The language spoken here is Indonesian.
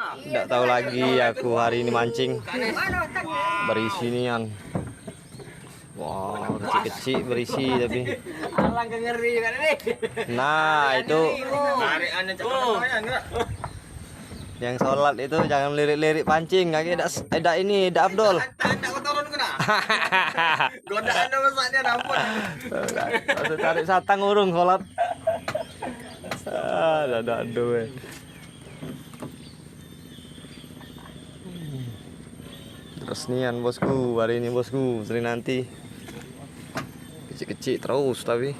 Tidak tahu lagi aku hari ini mancing berisi nian. Wow, kecil-kecil berisi tapi. Nah, itu yang sholat itu jangan lirik-lirik pancing, kaki tidak ini, tidak Abdul. Godaan masaknya dapat. Tarik satang urung sholat. Aduh. Terus nian bosku, hari ini bosku, sering nanti kecil-kecil terus tapi.